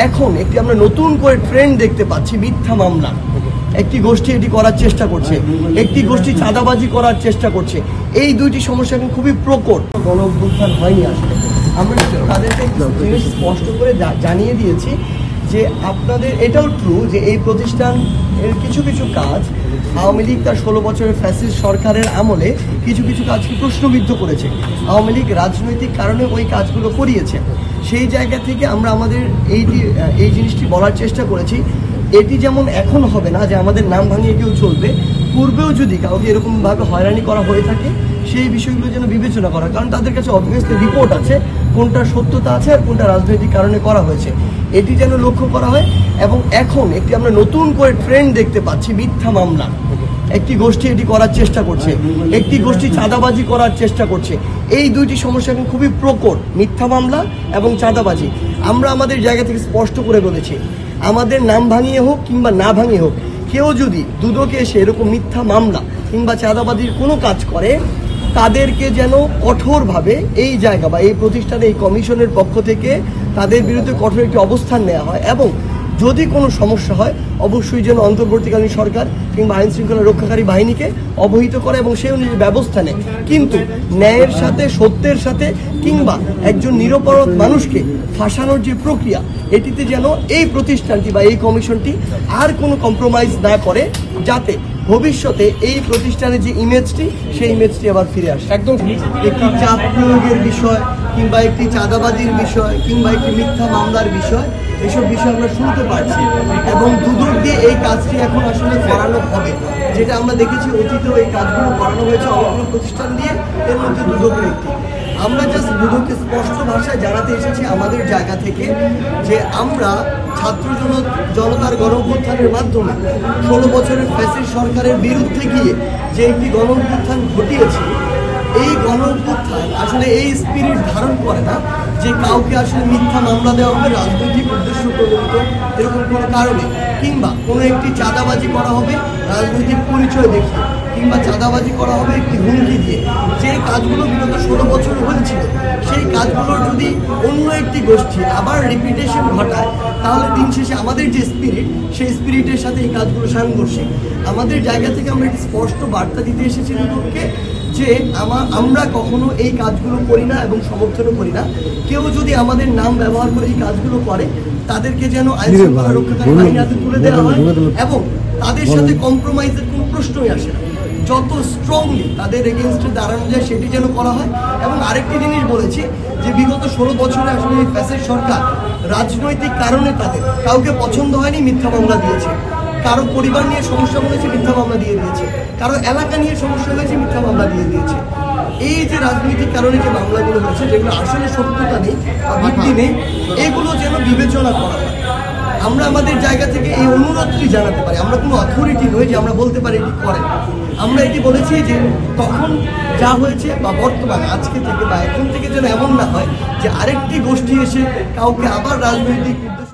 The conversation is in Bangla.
এখন একটি আমরা নতুন করে ট্রেন্ড দেখতে পাচ্ছি মিথ্যা মামলা। একটি গোষ্ঠী এটি করার চেষ্টা করছে, একটি গোষ্ঠী চাঁদাবাজি করার চেষ্টা করছে। এই দুইটি সমস্যা এখন খুবই প্রকট। গণ অভ্যুত্থান হয়নি আসলে। আমরা তাদেরকে জিনিস স্পষ্ট করে জানিয়ে দিয়েছি যে আপনাদের এটাও ট্রু যে এই প্রতিষ্ঠান এর কিছু কিছু কাজ আওয়ামী লীগ তার 16 বছরের ফ্যাসিস্ট সরকারের আমলে কিছু কিছু কাজকে প্রশ্নবিদ্ধ করেছে। আওয়ামী লীগ রাজনৈতিক কারণে ওই কাজগুলো করিয়েছে। সেই জায়গা থেকে আমরা আমাদের এই জিনিসটি বলার চেষ্টা করেছি, এটি যেমন এখন হবে না যে আমাদের নাম ভাঙিয়ে কেউ চলবে, পূর্বেও যদি কাউকে এরকমভাবে হয়রানি করা হয়ে থাকে সেই বিষয়গুলো যেন বিবেচনা করা, কারণ তাদের কাছে অবভিয়াসলি রিপোর্ট আছে কোনটা সত্যতা আছে আর কোনটা রাজনৈতিক কারণে করা হয়েছে, এটি যেন লক্ষ্য করা হয়। এবং এখন একটি আমরা নতুন করে ট্রেন্ড দেখতে পাচ্ছি মিথ্যা মামলা। একটি গোষ্ঠী এটি করার চেষ্টা করছে, একটি গোষ্ঠী চাঁদাবাজি করার চেষ্টা করছে। এই দুইটি সমস্যা এখন খুবই প্রকট, মিথ্যা মামলা এবং চাঁদাবাজি। আমরা আমাদের জায়গা থেকে স্পষ্ট করে বলেছি, আমাদের নাম ভাঙিয়ে হোক কিংবা না ভাঙিয়ে হোক, কেউ যদি দুদকে এসে এরকম মিথ্যা মামলা কিংবা চাঁদাবাজির কোনো কাজ করে তাদেরকে যেন কঠোরভাবে এই জায়গা বা এই প্রতিষ্ঠানে এই কমিশনের পক্ষ থেকে তাদের বিরুদ্ধে কঠোর একটি অবস্থান নেওয়া হয়। এবং যদি কোনো সমস্যা হয় অবশ্যই যেন অন্তর্বর্তীকালীন সরকার কিংবা আইন শৃঙ্খলা রক্ষাকারী বাহিনীকে অবহিত করে এবং সেই অনুযায়ী ব্যবস্থা নেয়। কিন্তু ন্যায়ের সাথে সত্যের সাথে কিংবা একজন নিরপরাধ মানুষকে ফাঁসানোর যে প্রক্রিয়া, এটিতে যেন এই প্রতিষ্ঠানটি বা এই কমিশনটি আর কোনো কম্প্রোমাইজ না করে, যাতে ভবিষ্যতে এই প্রতিষ্ঠানের যে ইমেজটি সেই ইমেজটি আবার ফিরে আসে। একদম একটি চাপ প্রয়োগের বিষয় কিংবা একটি চাঁদাবাজির বিষয় কিংবা একটি মিথ্যা মামলার বিষয়, এসব বিষয় আমরা শুনতে পারছি এবং দুদক দিয়ে এই কাজটি এখন আসলে করানো হবে। যেটা আমরা দেখেছি অতীতেও এই কাজগুলো করানো হয়েছে অন্যান্য প্রতিষ্ঠান দিয়ে, এর মধ্যে দুদকের একটি। আমরা জাস্ট দুদককে স্পষ্ট ভাষায় জানাতে এসেছি আমাদের জায়গা থেকে যে আমরা ছাত্র জনতার গণ অভ্যুত্থানের মাধ্যমে 16 বছরের ফ্যাসিস্ট সরকারের বিরুদ্ধে গিয়ে যে একটি গণ অভ্যুত্থান ঘটিয়েছি, এই গণ অভ্যুত্থান আসলে এই স্পিরিট ধারণ করে না যে কাউকে আসলে মিথ্যা মামলা দেওয়া হবে রাজনৈতিক উদ্দেশ্য প্রণোদিত এরকম কোনো কারণে, কিংবা কোনো একটি চাঁদাবাজি করা হবে রাজনৈতিক পরিচয় দেখিয়ে, কিংবা চাঁদাবাজি করা হবে একটি হুমকি দিয়ে। যে কাজগুলো বিগত 16 বছর হয়েছিল সেই কাজগুলোর যদি অন্য একটি গোষ্ঠী আবার রিপিটেশন ঘটায় তাহলে দিন শেষে আমাদের যে স্পিরিট সেই স্পিরিটের সাথে এই কাজগুলো সাংঘর্ষিক। আমাদের জায়গা থেকে আমরা একটি স্পষ্ট বার্তা দিতে এসেছি দুদককে যে আমরা কখনো এই কাজগুলো করি না এবং সমর্থনও করি না। কেউ যদি আমাদের নাম ব্যবহার করে এই কাজগুলো করে তাদেরকে যেন আইন শৃঙ্খলা রক্ষাকারী বাহিনীর হাতে তুলে দেওয়া হয় এবং তাদের সাথে কম্প্রোমাইজের কোনো প্রশ্নই আসে না। যত স্ট্রংলি তাদের এগেনস্টে দাঁড়ানো যায় সেটি যেন করা হয়। এবং আরেকটি জিনিস বলেছি যে বিগত 16 বছরে আসলে এই ফ্যাসিস্ট সরকার রাজনৈতিক কারণে তাদের কাউকে পছন্দ হয়নি, মিথ্যা মামলা দিয়েছে। কারো পরিবার নিয়ে সমস্যা হয়েছে, মিথ্যা মামলা দিয়ে দিয়েছে। কারো এলাকা নিয়ে সমস্যা হয়েছে, মিথ্যা মামলা দিয়ে দিয়েছে। এই যে রাজনৈতিক কারণে যে মামলাগুলো হয়েছে যেগুলো আসলে সত্যতা নেই বা ভিত্তি নেই, এগুলো যেন বিবেচনা করা হয়। আমরা আমাদের জায়গা থেকে এই অনুরোধটি জানাতে পারি। আমরা কোনো অথরিটি নই যে আমরা বলতে পারি এটি করেন। আমরা এটি বলেছি যে তখন যা হয়েছে বা বর্তমানে আজকে থেকে বা এখন থেকে যেন এমন না হয় যে আরেকটি গোষ্ঠী এসে কাউকে আবার রাজনৈতিক উদ্দেশ্য